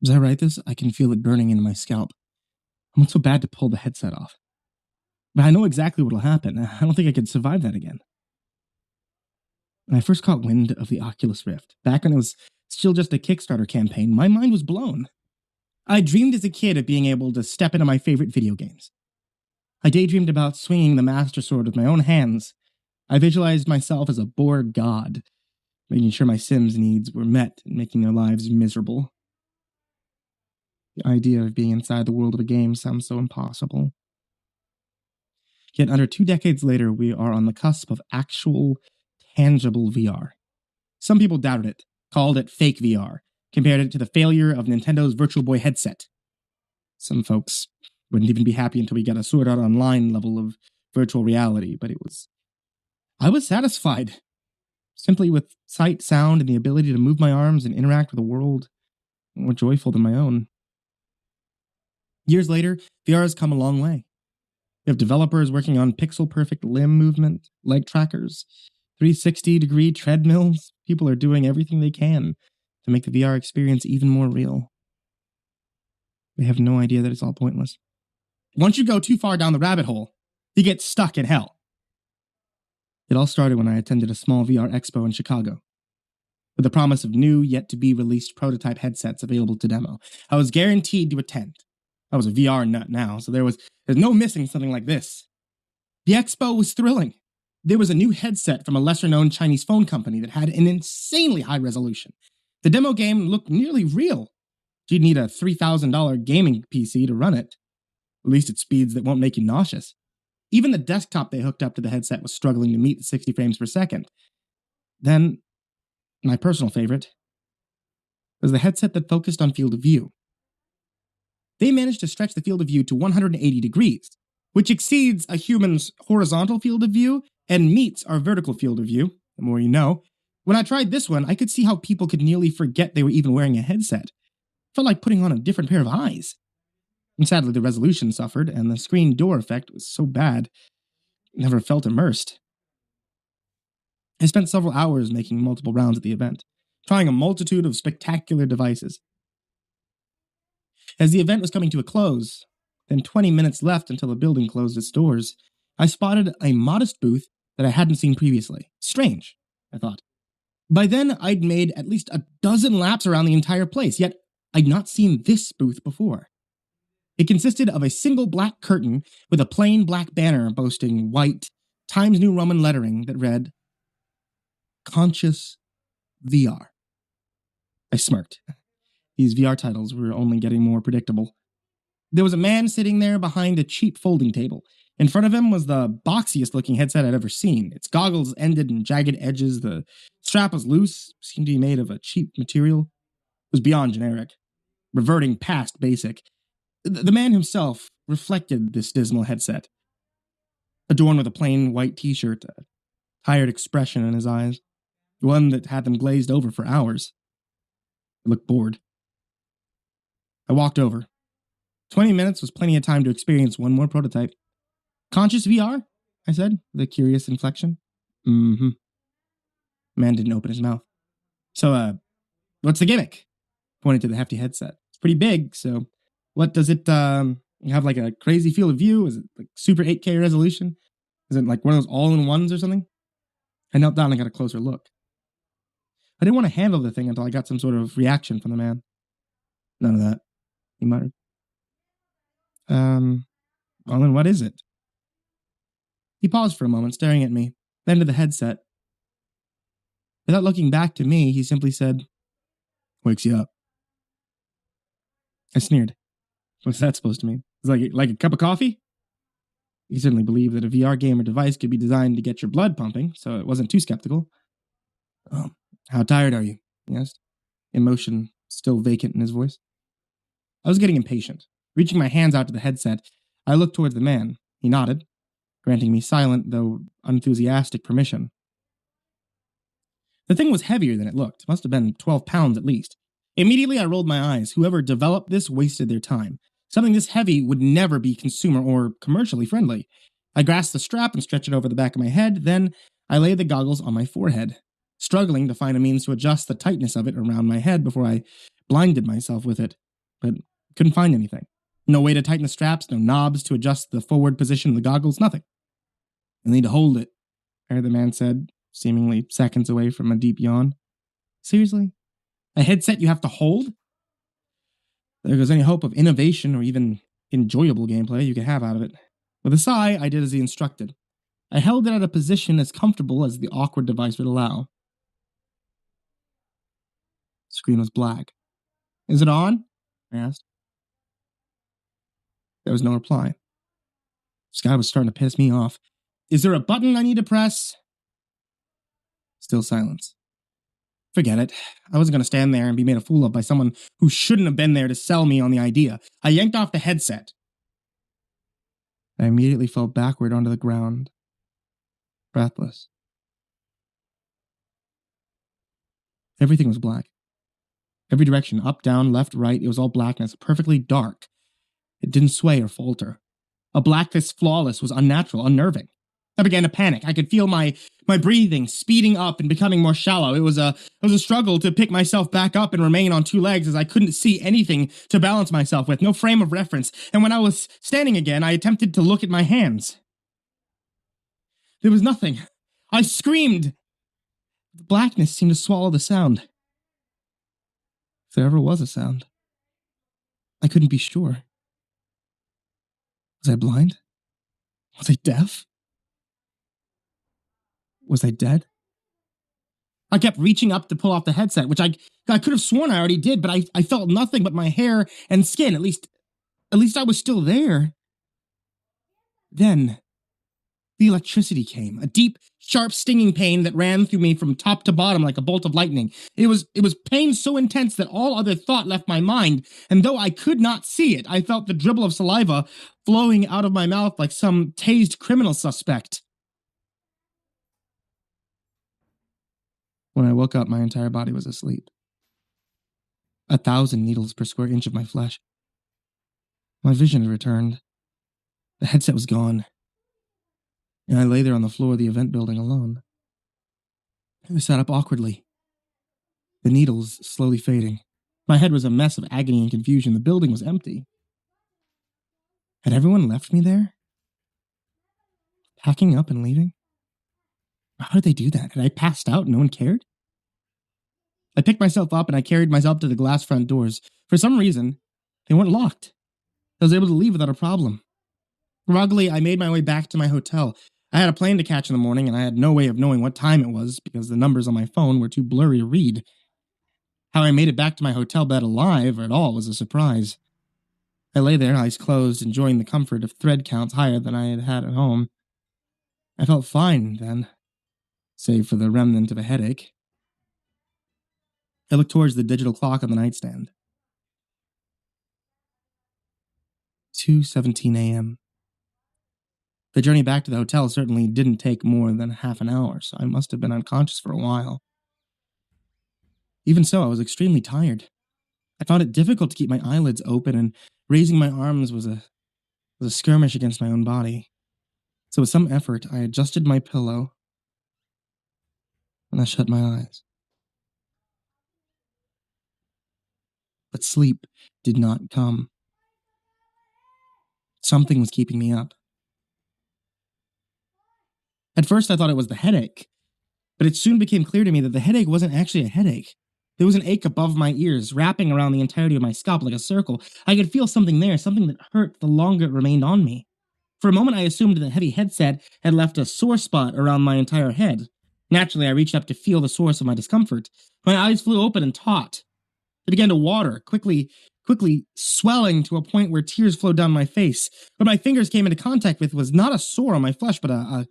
As I write this, I can feel it burning into my scalp. I want so bad to pull the headset off. But I know exactly what'll happen. I don't think I could survive that again. When I first caught wind of the Oculus Rift, back when it was still just a Kickstarter campaign, my mind was blown. I dreamed as a kid of being able to step into my favorite video games. I daydreamed about swinging the Master Sword with my own hands. I visualized myself as a bored god, making sure my Sims' needs were met and making their lives miserable. The idea of being inside the world of a game sounds so impossible. Yet under 2 decades later, we are on the cusp of actual, tangible VR. Some people doubted it, called it fake VR, compared it to the failure of Nintendo's Virtual Boy headset. Some folks wouldn't even be happy until we got a Sword Art Online level of virtual reality, but I was satisfied. Simply with sight, sound, and the ability to move my arms and interact with a world more joyful than my own. Years later, VR has come a long way. We have developers working on pixel-perfect limb movement, leg trackers, 360-degree treadmills. People are doing everything they can to make the VR experience even more real. They have no idea that it's all pointless. Once you go too far down the rabbit hole, you get stuck in hell. It all started when I attended a small VR expo in Chicago, with the promise of new, yet-to-be-released prototype headsets available to demo. I was guaranteed to attend. I was a VR nut now, so there's no missing something like this. The expo was thrilling. There was a new headset from a lesser-known Chinese phone company that had an insanely high resolution. The demo game looked nearly real. You'd need a $3,000 gaming PC to run it, at least at speeds that won't make you nauseous. Even the desktop they hooked up to the headset was struggling to meet the 60 frames per second. Then, my personal favorite was the headset that focused on field of view. They managed to stretch the field of view to 180 degrees, which exceeds a human's horizontal field of view and meets our vertical field of view, the more you know. When I tried this one, I could see how people could nearly forget they were even wearing a headset. It felt like putting on a different pair of eyes. And sadly, the resolution suffered, and the screen door effect was so bad, I never felt immersed. I spent several hours making multiple rounds at the event, trying a multitude of spectacular devices. As the event was coming to a close, then 20 minutes left until the building closed its doors, I spotted a modest booth that I hadn't seen previously. Strange, I thought. By then, I'd made at least a dozen laps around the entire place, yet I'd not seen this booth before. It consisted of a single black curtain with a plain black banner boasting white, Times New Roman lettering that read, Conscious VR. I smirked. These VR titles were only getting more predictable. There was a man sitting there behind a cheap folding table. In front of him was the boxiest looking headset I'd ever seen. Its goggles ended in jagged edges, the strap was loose, seemed to be made of a cheap material. It was beyond generic, reverting past basic. The man himself reflected this dismal headset, adorned with a plain white t-shirt, a tired expression in his eyes, one that had them glazed over for hours. I looked bored. I walked over. 20 minutes was plenty of time to experience one more prototype. Conscious VR? I said, with a curious inflection. Mm-hmm. Man didn't open his mouth. So, what's the gimmick? Pointed to the hefty headset. It's pretty big, so what does it, have like a crazy field of view? Is it like super 8K resolution? Is it like one of those all-in-ones or something? I knelt down and got a closer look. I didn't want to handle the thing until I got some sort of reaction from the man. None of that, he muttered. Well, then what is it? He paused for a moment, staring at me, then to the headset. Without looking back to me, he simply said, Wakes you up. I sneered. What's that supposed to mean? It's like a cup of coffee? He certainly believed that a VR game or device could be designed to get your blood pumping, so it wasn't too skeptical. Oh, how tired are you? He asked, emotion still vacant in his voice. I was getting impatient. Reaching my hands out to the headset, I looked towards the man. He nodded, granting me silent, though unenthusiastic permission. The thing was heavier than it looked. Must have been 12 pounds at least. Immediately, I rolled my eyes. Whoever developed this wasted their time. Something this heavy would never be consumer or commercially friendly. I grasped the strap and stretched it over the back of my head. Then I laid the goggles on my forehead, struggling to find a means to adjust the tightness of it around my head before I blinded myself with it. but couldn't find anything. No way to tighten the straps, no knobs to adjust the forward position of the goggles, nothing. You'll need to hold it, I heard the man said, seemingly seconds away from a deep yawn. Seriously? A headset you have to hold? There goes any hope of innovation or even enjoyable gameplay you could have out of it. With a sigh, I did as he instructed. I held it at a position as comfortable as the awkward device would allow. The screen was black. Is it on? I asked. There was no reply. This guy was starting to piss me off. Is there a button I need to press? Still silence. Forget it. I wasn't going to stand there and be made a fool of by someone who shouldn't have been there to sell me on the idea. I yanked off the headset. I immediately fell backward onto the ground, breathless. Everything was black. Every direction, up, down, left, right, it was all blackness, perfectly dark. It didn't sway or falter. A blackness flawless was unnatural, unnerving. I began to panic. I could feel my breathing speeding up and becoming more shallow. It was a struggle to pick myself back up and remain on two legs as I couldn't see anything to balance myself with, no frame of reference. And when I was standing again, I attempted to look at my hands. There was nothing. I screamed. The blackness seemed to swallow the sound. If there ever was a sound. I couldn't be sure. Was I blind? Was I deaf? Was I dead? I kept reaching up to pull off the headset, which I could have sworn I already did, but I felt nothing but my hair and skin. At least I was still there. Then, the electricity came, a deep, sharp, stinging pain that ran through me from top to bottom like a bolt of lightning. It was pain so intense that all other thought left my mind, and though I could not see it, I felt the dribble of saliva flowing out of my mouth like some tased criminal suspect. When I woke up, my entire body was asleep. 1,000 needles per square inch of my flesh. My vision had returned. The headset was gone. And I lay there on the floor of the event building alone. I sat up awkwardly. The needles slowly fading. My head was a mess of agony and confusion. The building was empty. Had everyone left me there? Packing up and leaving? How did they do that? Had I passed out and no one cared? I picked myself up and I carried myself to the glass front doors. For some reason, they weren't locked. I was able to leave without a problem. Groggily, I made my way back to my hotel. I had a plane to catch in the morning and I had no way of knowing what time it was because the numbers on my phone were too blurry to read. How I made it back to my hotel bed alive at all was a surprise. I lay there, eyes closed, enjoying the comfort of thread counts higher than I had had at home. I felt fine then, save for the remnant of a headache. I looked towards the digital clock on the nightstand. 2:17 a.m. The journey back to the hotel certainly didn't take more than half an hour, so I must have been unconscious for a while. Even so, I was extremely tired. I found it difficult to keep my eyelids open, and raising my arms was a skirmish against my own body. So with some effort, I adjusted my pillow, and I shut my eyes. But sleep did not come. Something was keeping me up. At first, I thought it was the headache, but it soon became clear to me that the headache wasn't actually a headache. There was an ache above my ears, wrapping around the entirety of my scalp like a circle. I could feel something there, something that hurt the longer it remained on me. For a moment, I assumed the heavy headset had left a sore spot around my entire head. Naturally, I reached up to feel the source of my discomfort. My eyes flew open and taut. They began to water, quickly swelling to a point where tears flowed down my face. What my fingers came into contact with was not a sore on my flesh, but a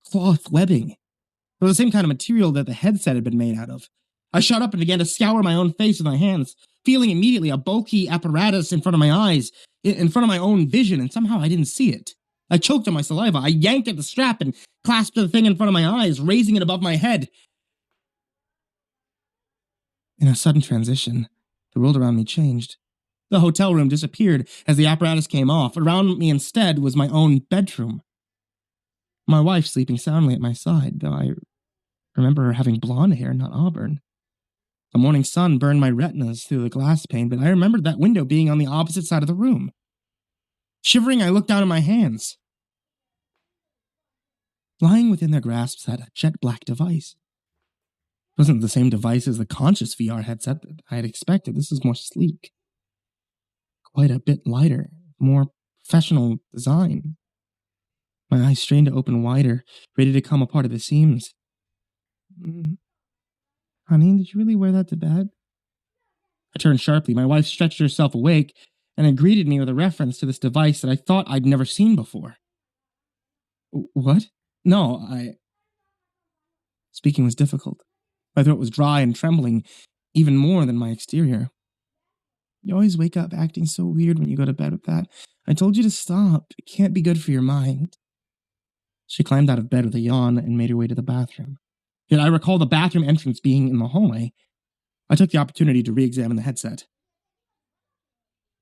cloth webbing. It was the same kind of material that the headset had been made out of. I shot up and began to scour my own face with my hands, feeling immediately a bulky apparatus in front of my eyes, in front of my own vision, and somehow I didn't see it. I choked on my saliva. I yanked at the strap and clasped the thing in front of my eyes, raising it above my head. In a sudden transition, the world around me changed. The hotel room disappeared as the apparatus came off. Around me instead was my own bedroom. My wife sleeping soundly at my side, though I remember her having blonde hair, not auburn. The morning sun burned my retinas through the glass pane, but I remembered that window being on the opposite side of the room. Shivering, I looked down at my hands. Lying within their grasp sat a jet black device. It wasn't the same device as the conscious VR headset that I had expected. This was more sleek, quite a bit lighter, more professional design. My eyes strained to open wider, ready to come apart at the seams. Honey, did you really wear that to bed? I turned sharply. My wife stretched herself awake and had greeted me with a reference to this device that I thought I'd never seen before. What? No, Speaking was difficult. My throat was dry and trembling, even more than my exterior. You always wake up acting so weird when you go to bed with that. I told you to stop. It can't be good for your mind. She climbed out of bed with a yawn and made her way to the bathroom. Yet I recall the bathroom entrance being in the hallway. I took the opportunity to re-examine the headset.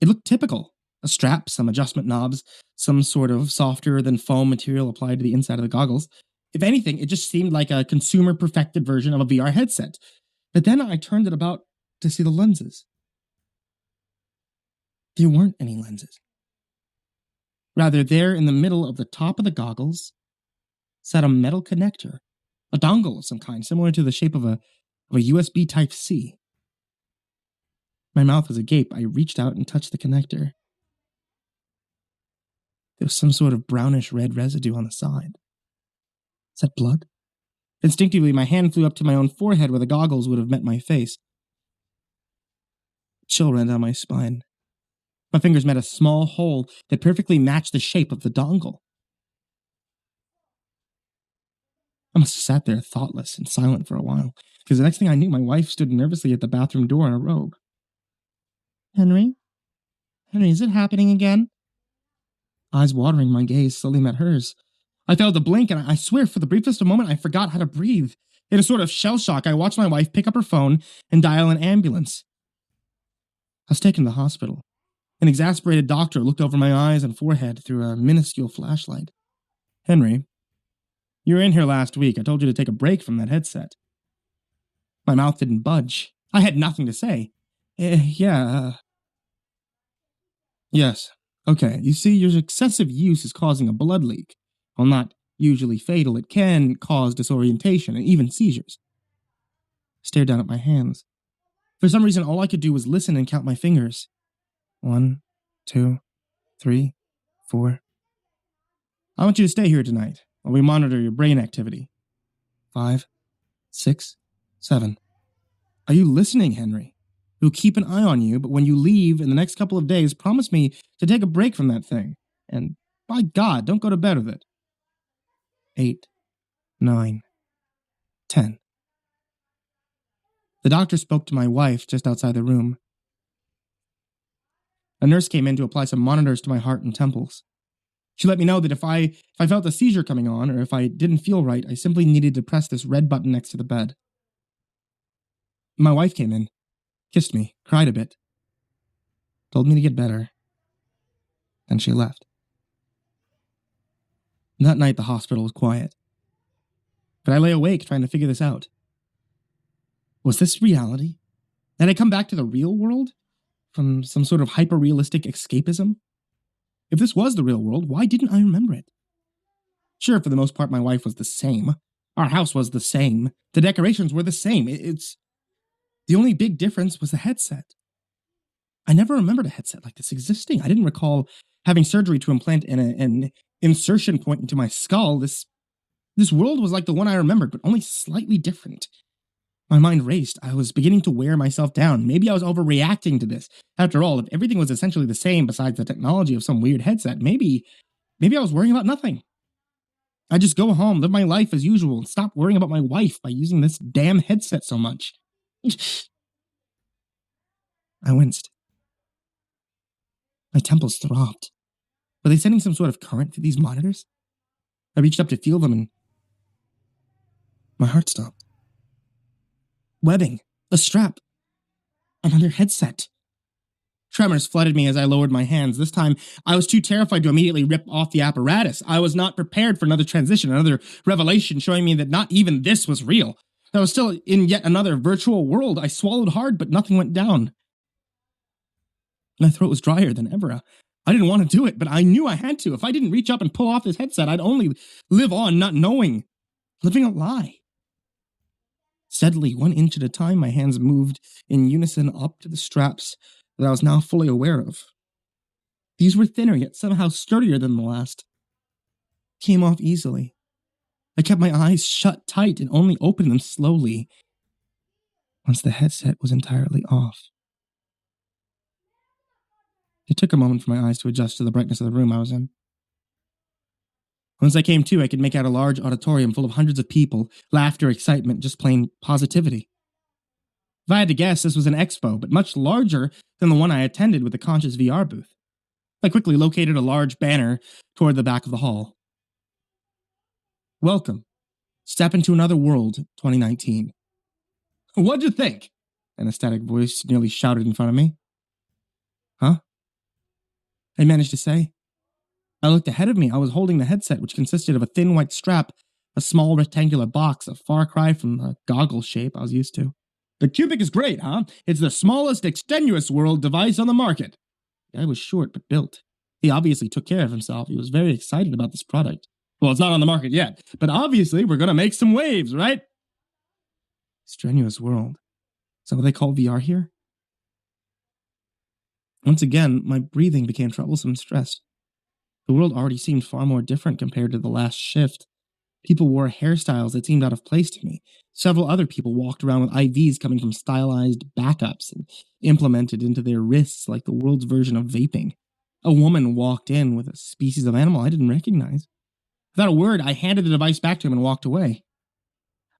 It looked typical. A strap, some adjustment knobs, some sort of softer than foam material applied to the inside of the goggles. If anything, it just seemed like a consumer-perfected version of a VR headset. But then I turned it about to see the lenses. There weren't any lenses. Rather, there in the middle of the top of the goggles sat a metal connector, a dongle of some kind, similar to the shape of a USB Type-C. My mouth was agape. I reached out and touched the connector. There was some sort of brownish-red residue on the side. Is that blood? Instinctively, my hand flew up to my own forehead where the goggles would have met my face. A chill ran down my spine. My fingers met a small hole that perfectly matched the shape of the dongle. I must have sat there thoughtless and silent for a while, because the next thing I knew, my wife stood nervously at the bathroom door in a robe. Henry? Henry, is it happening again? Eyes watering, my gaze slowly met hers. I failed to blink, and I swear, for the briefest of a moment, I forgot how to breathe. In a sort of shell shock, I watched my wife pick up her phone and dial an ambulance. I was taken to the hospital. An exasperated doctor looked over my eyes and forehead through a minuscule flashlight. Henry, you were in here last week. I told you to take a break from that headset. My mouth didn't budge. I had nothing to say. Yes. Okay, you see, your excessive use is causing a blood leak. While not usually fatal, it can cause disorientation and even seizures. I stared down at my hands. For some reason, all I could do was listen and count my fingers. 1, 2, 3, 4. I want you to stay here tonight while we monitor your brain activity. 5, 6, 7. Are you listening, Henry? We'll keep an eye on you, but when you leave in the next couple of days, promise me to take a break from that thing. And by God, don't go to bed with it. 8, 9, 10. The doctor spoke to my wife just outside the room. A nurse came in to apply some monitors to my heart and temples. She let me know that if I felt a seizure coming on, or if I didn't feel right, I simply needed to press this red button next to the bed. My wife came in, kissed me, cried a bit, told me to get better, and she left. That night, the hospital was quiet. But I lay awake trying to figure this out. Was this reality? Had I come back to the real world? From some sort of hyper-realistic escapism? If this was the real world, why didn't I remember it? Sure, for the most part, my wife was the same. Our house was the same. The decorations were the same. The only big difference was the headset. I never remembered a headset like this existing. I didn't recall having surgery to implant an insertion point into my skull. This world was like the one I remembered, but only slightly different. My mind raced. I was beginning to wear myself down. Maybe I was overreacting to this. After all, if everything was essentially the same besides the technology of some weird headset, maybe I was worrying about nothing. I'd just go home, live my life as usual, and stop worrying about my wife by using this damn headset so much. I winced. My temples throbbed. Were they sending some sort of current through these monitors? I reached up to feel them, and my heart stopped. Webbing, a strap, another headset. Tremors flooded me as I lowered my hands. This time, I was too terrified to immediately rip off the apparatus. I was not prepared for another transition, another revelation showing me that not even this was real. I was still in yet another virtual world. I swallowed hard, but nothing went down. My throat was drier than ever. I didn't want to do it, but I knew I had to. If I didn't reach up and pull off this headset, I'd only live on not knowing, living a lie. Steadily, 1 inch at a time, my hands moved in unison up to the straps that I was now fully aware of. These were thinner, yet somehow sturdier than the last. Came off easily. I kept my eyes shut tight and only opened them slowly once the headset was entirely off. It took a moment for my eyes to adjust to the brightness of the room I was in. Once I came to, I could make out a large auditorium full of hundreds of people, laughter, excitement, just plain positivity. If I had to guess, this was an expo, but much larger than the one I attended with the Conscious VR booth. I quickly located a large banner toward the back of the hall. Welcome. Step into another world, 2019. What'd you think? An ecstatic voice nearly shouted in front of me. Huh? I managed to say. I looked ahead of me. I was holding the headset, which consisted of a thin white strap, a small rectangular box, a far cry from the goggle shape I was used to. The Cubic is great, huh? It's the smallest extenuous world device on the market. The guy was short but built. He obviously took care of himself. He was very excited about this product. Well, it's not on the market yet, but obviously we're going to make some waves, right? Strenuous world. Is that what they call VR here? Once again, my breathing became troublesome and stressed. The world already seemed far more different compared to the last shift. People wore hairstyles that seemed out of place to me. Several other people walked around with IVs coming from stylized backups and implemented into their wrists like the world's version of vaping. A woman walked in with a species of animal I didn't recognize. Without a word, I handed the device back to him and walked away.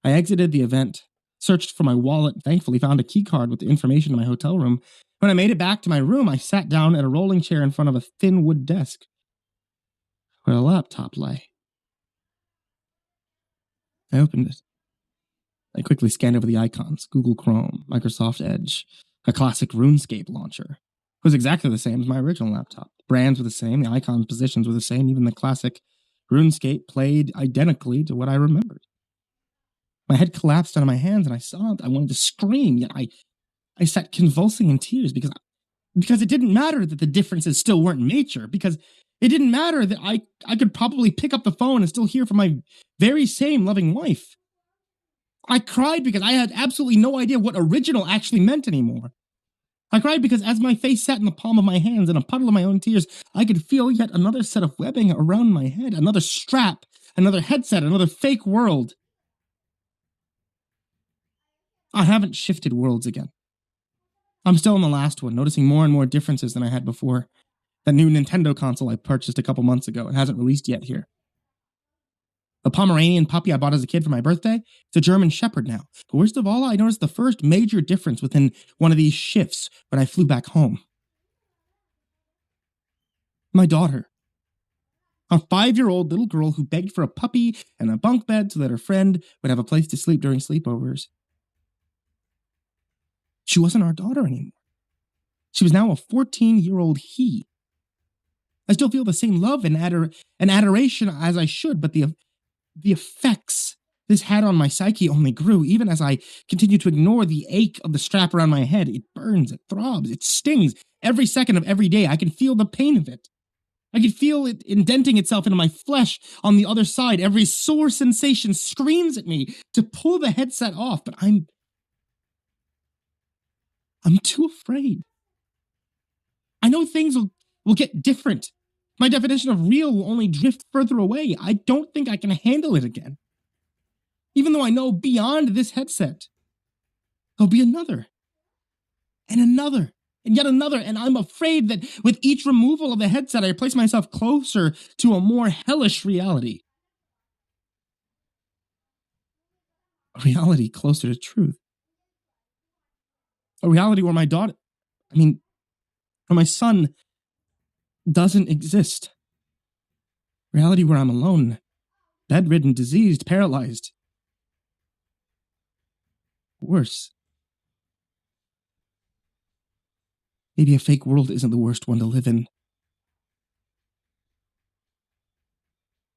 I exited the event, searched for my wallet, thankfully found a key card with the information to my hotel room. When I made it back to my room, I sat down at a rolling chair in front of a thin wood desk where a laptop lay. I opened it. I quickly scanned over the icons: Google Chrome, Microsoft Edge, a classic RuneScape launcher. It was exactly the same as my original laptop. The brands were the same, the icon positions were the same, even the classic RuneScape played identically to what I remembered. My head collapsed onto my hands and I sobbed. I wanted to scream, yet I sat convulsing in tears because it didn't matter that the differences still weren't major, because it didn't matter that I could probably pick up the phone and still hear from my very same loving wife. I cried because I had absolutely no idea what original actually meant anymore. I cried because as my face sat in the palm of my hands in a puddle of my own tears, I could feel yet another set of webbing around my head, another strap, another headset, another fake world. I haven't shifted worlds again. I'm still in the last one, noticing more and more differences than I had before. That new Nintendo console I purchased a couple months ago, it hasn't released yet here. The Pomeranian puppy I bought as a kid for my birthday, it's a German Shepherd now. But worst of all, I noticed the first major difference within one of these shifts when I flew back home. My daughter. A 5-year-old little girl who begged for a puppy and a bunk bed so that her friend would have a place to sleep during sleepovers. She wasn't our daughter anymore. She was now a 14-year-old he. I still feel the same love and adoration as I should, but the effects this had on my psyche only grew, even as I continued to ignore the ache of the strap around my head. It burns, it throbs, it stings. Every second of every day, I can feel the pain of it. I could feel it indenting itself into my flesh on the other side. Every sore sensation screams at me to pull the headset off, but I'm too afraid. I know things will get different. My definition of real will only drift further away. I don't think I can handle it again. Even though I know beyond this headset, there'll be another, and another, and yet another, and I'm afraid that with each removal of the headset, I place myself closer to a more hellish reality. A reality closer to truth. A reality where where my son doesn't exist. A reality where I'm alone, bedridden, diseased, paralyzed. Worse. Maybe a fake world isn't the worst one to live in.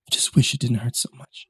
I just wish it didn't hurt so much.